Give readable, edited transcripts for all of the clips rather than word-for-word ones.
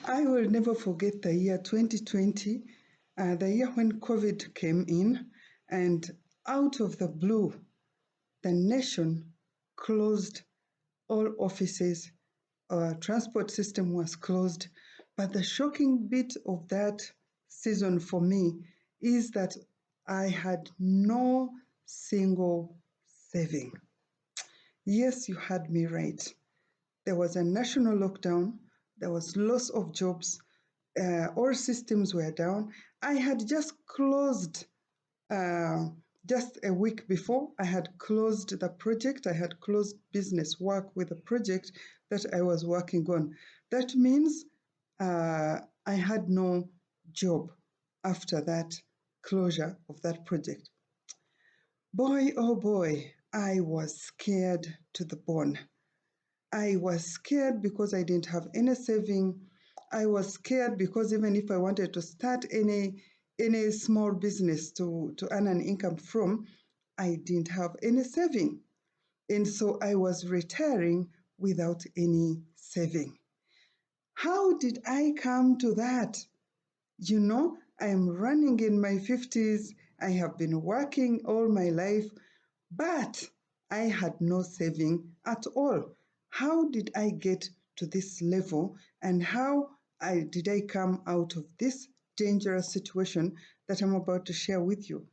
I will never forget the year 2020, the year when COVID came in, and out of the blue, the nation closed all offices. Our transport system was closed. But the shocking bit of that season for me is that I had no single saving. Yes, you had me right. There was a national lockdown, there was loss of jobs, all systems were down. I had just closed, just a week before, I had closed the project, I had closed business work with the project that I was working on. That means I had no job after that closure of that project. Boy, oh boy, I was scared to the bone. I was scared because I didn't have any saving. I was scared because even if I wanted to start any small business to earn an income from, I didn't have any saving. And so I was retiring without any saving. How did I come to that? You know, I'm running in my 50s. I have been working all my life, but I had no saving at all. How did I get to this level, and how did I come out of this dangerous situation that I'm about to share with you?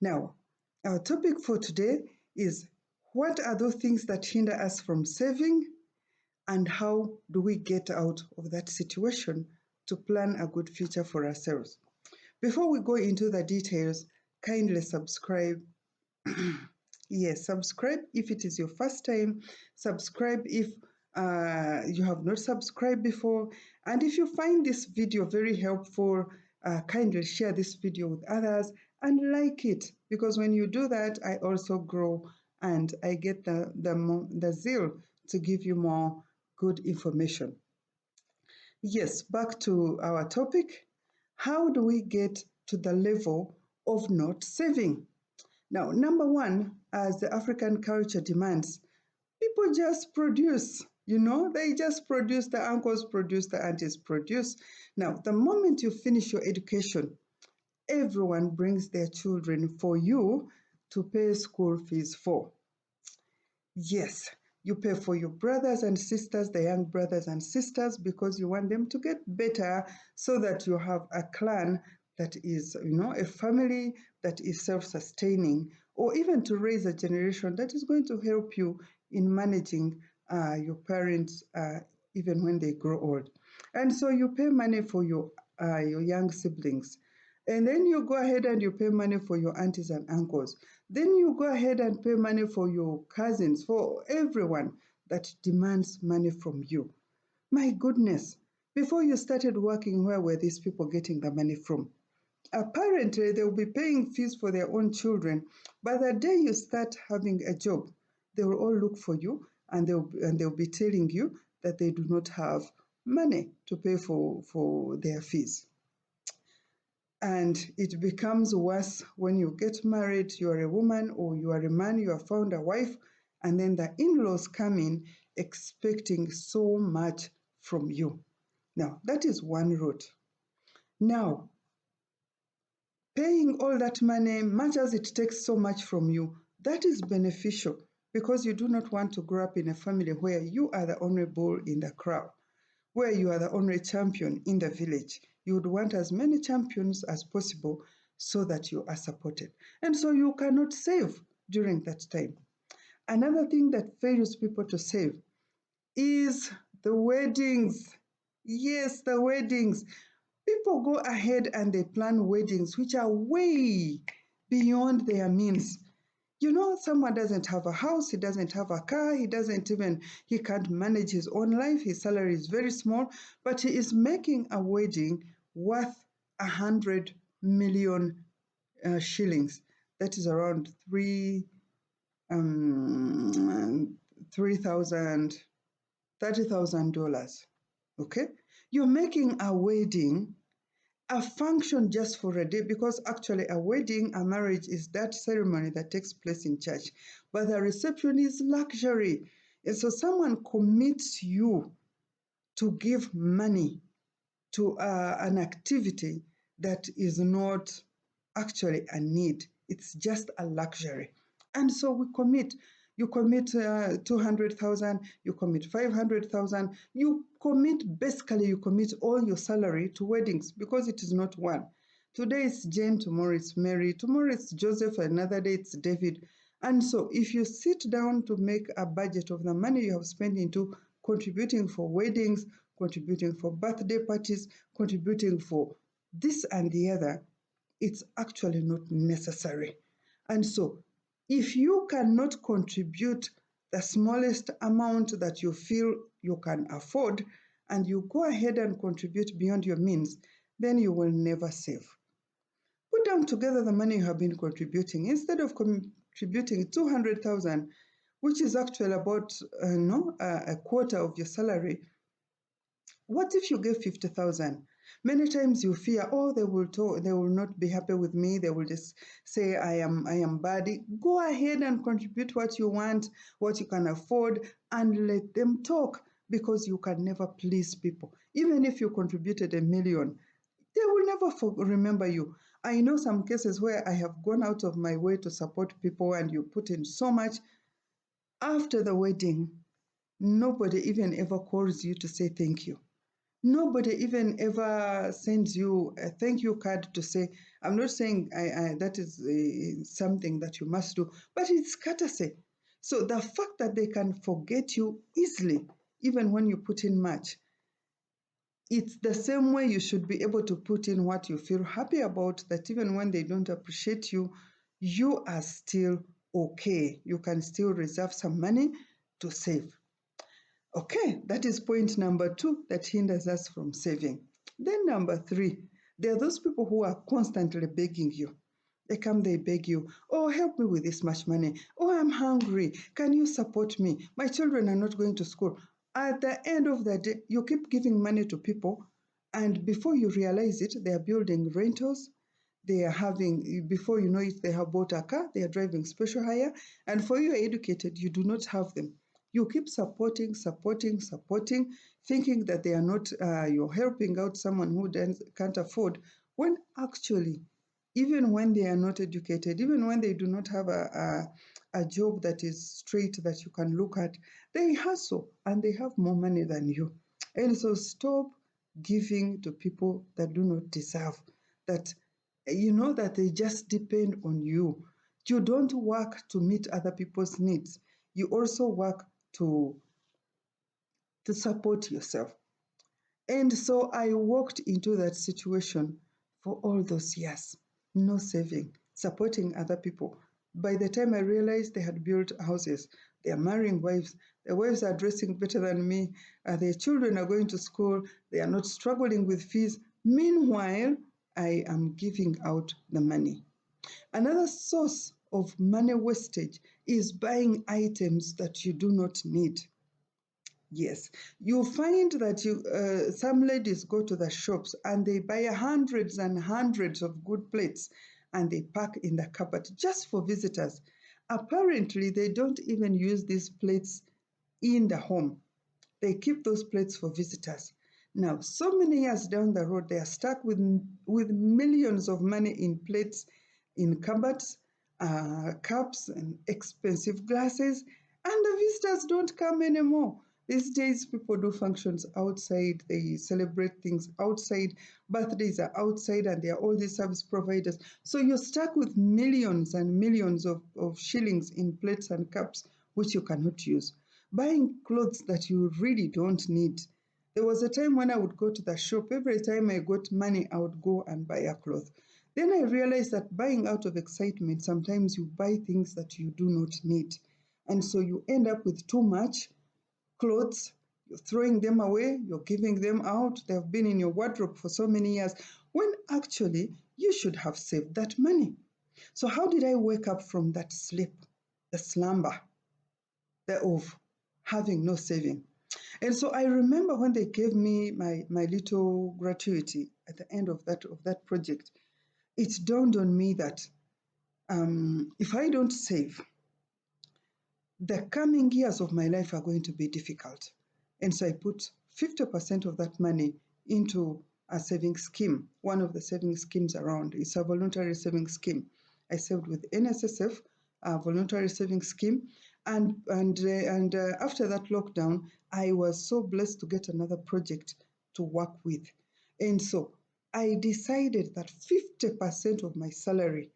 Now, our topic for today is, what are those things that hinder us from saving, and how do we get out of that situation to plan a good future for ourselves? Before we go into the details, kindly subscribe. Yes, subscribe if it is your first time. Subscribe if you have not subscribed before. And if you find this video very helpful, kindly share this video with others and like it, because when you do that, I also grow and I get the zeal to give you more good information. Yes, back to our topic. How do we get to the level of not saving? Now, number one, as the African culture demands, people just produce. They just produce, the uncles produce, the aunties produce. Now, the moment you finish your education, everyone brings their children for you to pay school fees for. Yes, you pay for your brothers and sisters, the young brothers and sisters, because you want them to get better so that you have a clan that is, a family that is self-sustaining, or even to raise a generation that is going to help you in managing your parents even when they grow old. And so you pay money for your young siblings. And then you go ahead and you pay money for your aunties and uncles. Then you go ahead and pay money for your cousins, for everyone that demands money from you. My goodness, before you started working, where were these people getting the money from? Apparently, they'll be paying fees for their own children. By the day you start having a job, they will all look for you and they'll be telling you that they do not have money to pay for their fees. And it becomes worse when you get married, you are a woman, or you are a man, you have found a wife, and then the in-laws come in expecting so much from you. Now, that is one route. Now, paying all that money, much as it takes so much from you, that is beneficial because you do not want to grow up in a family where you are the only bull in the crowd, where you are the only champion in the village. You would want as many champions as possible so that you are supported. And so you cannot save during that time. Another thing that fails people to save is the weddings. Yes, the weddings. People go ahead and they plan weddings which are way beyond their means. Someone doesn't have a house, he doesn't have a car, he can't manage his own life, his salary is very small, but he is making a wedding worth 100 million shillings. That is around $30,000. Okay? You're making a wedding a function just for a day, because actually a wedding, a marriage, is that ceremony that takes place in church. But the reception is luxury. And so someone commits you to give money to an activity that is not actually a need. It's just a luxury. And so we commit. You commit 200,000, you commit 500,000, basically, you commit all your salary to weddings because it is not one. Today it's Jane, tomorrow it's Mary, tomorrow it's Joseph, another day it's David. And so if you sit down to make a budget of the money you have spent into contributing for weddings, contributing for birthday parties, contributing for this and the other, it's actually not necessary. And so, if you cannot contribute the smallest amount that you feel you can afford, and you go ahead and contribute beyond your means, then you will never save. Put down together the money you have been contributing. Instead of contributing 200,000, which is actually about a quarter of your salary, what if you give 50,000? Many times you fear, oh, they will not be happy with me. They will just say I am bad. Go ahead and contribute what you want, what you can afford, and let them talk, because you can never please people. Even if you contributed 1 million, they will never remember you. I know some cases where I have gone out of my way to support people, and you put in so much. After the wedding, nobody even ever calls you to say thank you. Nobody even ever sends you a thank you card to say, I'm not saying that is something that you must do, but it's courtesy. So the fact that they can forget you easily, even when you put in much, it's the same way you should be able to put in what you feel happy about, that even when they don't appreciate you, you are still okay. You can still reserve some money to save. Okay, that is point number 2 that hinders us from saving. Then number 3, there are those people who are constantly begging you. They come, they beg you, oh, help me with this much money. Oh, I'm hungry. Can you support me? My children are not going to school. At the end of the day, you keep giving money to people, and before you realize it, they are building rentals. They are having, before you know it, they have bought a car, they are driving special hire, and for you educated, you do not have them. You keep supporting, thinking that they are not, you're helping out someone who can't afford, when actually, even when they are not educated, even when they do not have a job that is straight that you can look at, they hustle and they have more money than you. And so stop giving to people that do not deserve, that you know that they just depend on you. You don't work to meet other people's needs. You also work to support yourself. And so I walked into that situation for all those years, no saving, supporting other people. By the time I realized they had built houses, they are marrying wives, their wives are dressing better than me, their children are going to school, they are not struggling with fees. Meanwhile, I am giving out the money. Another source of money wastage is buying items that you do not need. Yes, you find that some ladies go to the shops and they buy hundreds and hundreds of good plates and they pack in the cupboard just for visitors. Apparently, they don't even use these plates in the home. They keep those plates for visitors. Now, so many years down the road, they are stuck with millions of money in plates, in cupboards, cups, and expensive glasses, and the visitors don't come anymore. These days, people do functions outside, they celebrate things outside, birthdays are outside, and there are all these service providers. So you're stuck with millions and millions of shillings in plates and cups, which you cannot use. Buying clothes that you really don't need. There was a time when I would go to the shop, every time I got money, I would go and buy a cloth. Then I realized that buying out of excitement, sometimes you buy things that you do not need. And so you end up with too much clothes, you're throwing them away, you're giving them out, they've been in your wardrobe for so many years, when actually you should have saved that money. So how did I wake up from that sleep, the slumber of having no saving? And so I remember when they gave me my little gratuity at the end of that project, it dawned on me that if I don't save, the coming years of my life are going to be difficult. And so I put 50% of that money into saving scheme, one of the saving schemes around. It's a voluntary saving scheme. I saved with NSSF, a voluntary saving scheme, and after that lockdown, I was so blessed to get another project to work with, and so I decided that 50% of my salary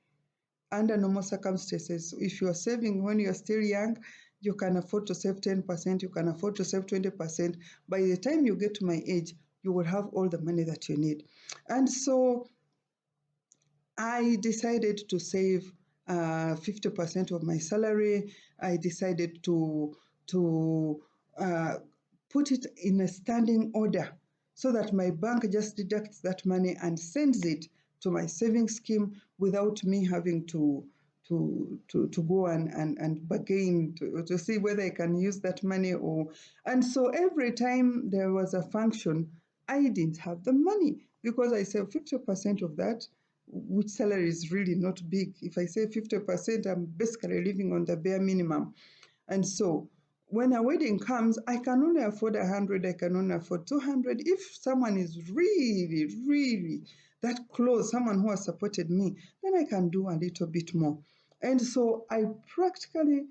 under normal circumstances, if you are saving when you are still young, you can afford to save 10%, you can afford to save 20%. By the time you get to my age, you will have all the money that you need. And so I decided to save 50% of my salary. I decided to uh, put it in a standing order so that my bank just deducts that money and sends it to my savings scheme without me having to go and bargain to see whether I can use that money or. And so every time there was a function, I didn't have the money because I saved 50% of that, which salary is really not big. If I say 50%, I'm basically living on the bare minimum. And so when a wedding comes, I can only afford 100, I can only afford 200. If someone is really, really that close, someone who has supported me, then I can do a little bit more. And so I practically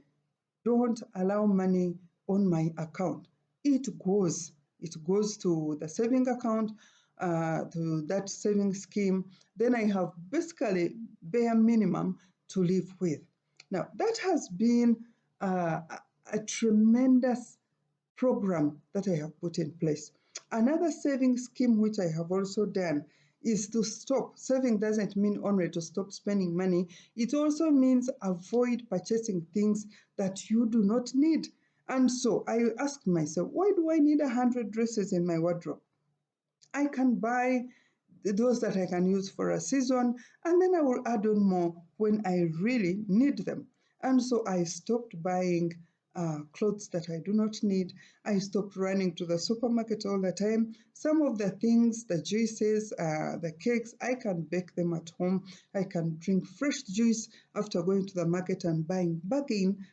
don't allow money on my account. It goes. It goes to the saving account, to that saving scheme. Then I have basically bare minimum to live with. Now, that has been a tremendous program that I have put in place. Another saving scheme which I have also done is to stop. Saving doesn't mean only to stop spending money. It also means avoid purchasing things that you do not need. And so I asked myself, why do I need 100 dresses in my wardrobe? I can buy those that I can use for a season, and then I will add on more when I really need them. And so I stopped buying clothes that I do not need. I stopped running to the supermarket all the time. Some of the things, the juices, the cakes, I can bake them at home. I can drink fresh juice after going to the market and buying bargain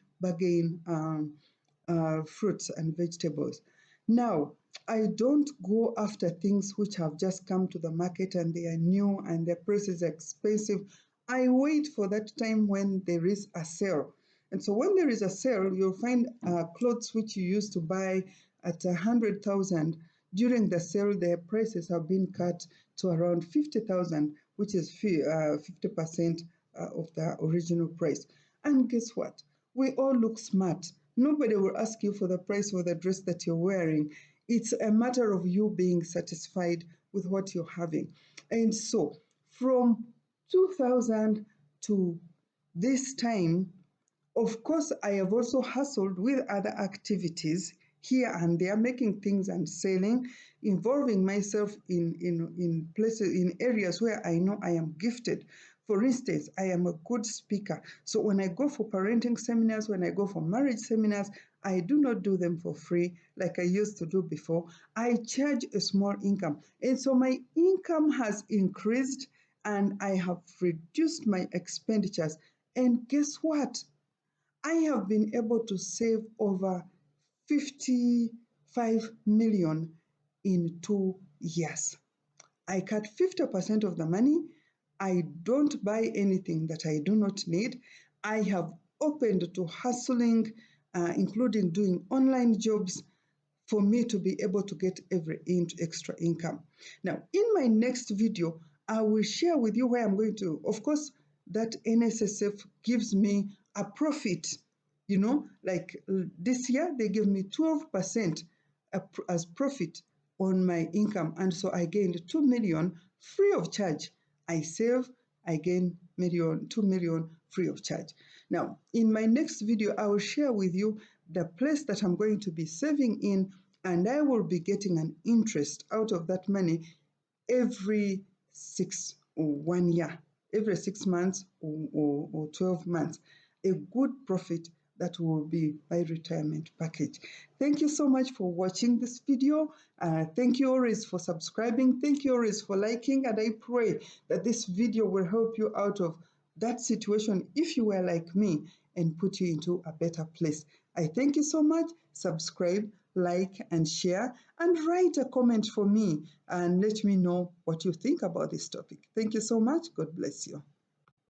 fruits and vegetables. Now, I don't go after things which have just come to the market and they are new and the price is expensive. I wait for that time when there is a sale. And so when there is a sale, you'll find clothes which you used to buy at 100,000. During the sale, their prices have been cut to around 50,000, which is 50% of the original price. And guess what? We all look smart. Nobody will ask you for the price of the dress that you're wearing. It's a matter of you being satisfied with what you're having. And so from 2000 to this time, of course, I have also hustled with other activities here and there, making things and selling, involving myself in places, in areas where I know I am gifted. For instance, I am a good speaker. So when I go for parenting seminars, when I go for marriage seminars, I do not do them for free like I used to do before. I charge a small income. And so my income has increased and I have reduced my expenditures. And guess what? I have been able to save over 55 million in 2 years. I cut 50% of the money. I don't buy anything that I do not need. I have opened to hustling, including doing online jobs for me to be able to get every inch extra income. Now, in my next video, I will share with you where I'm going to. Of course, that NSSF gives me a profit. Like this year, they gave me 12% as profit on my income. And so I gained 2 million free of charge. I save, I gain 2 million free of charge. Now, in my next video, I will share with you the place that I'm going to be saving in, and I will be getting an interest out of that money every 1 year, every 6 months or 12 months. A good profit that will be my retirement package. Thank you so much for watching this video. Thank you always for subscribing. Thank you always for liking. And I pray that this video will help you out of that situation if you were like me and put you into a better place. I thank you so much. Subscribe, like, and share, and write a comment for me and let me know what you think about this topic. Thank you so much. God bless you.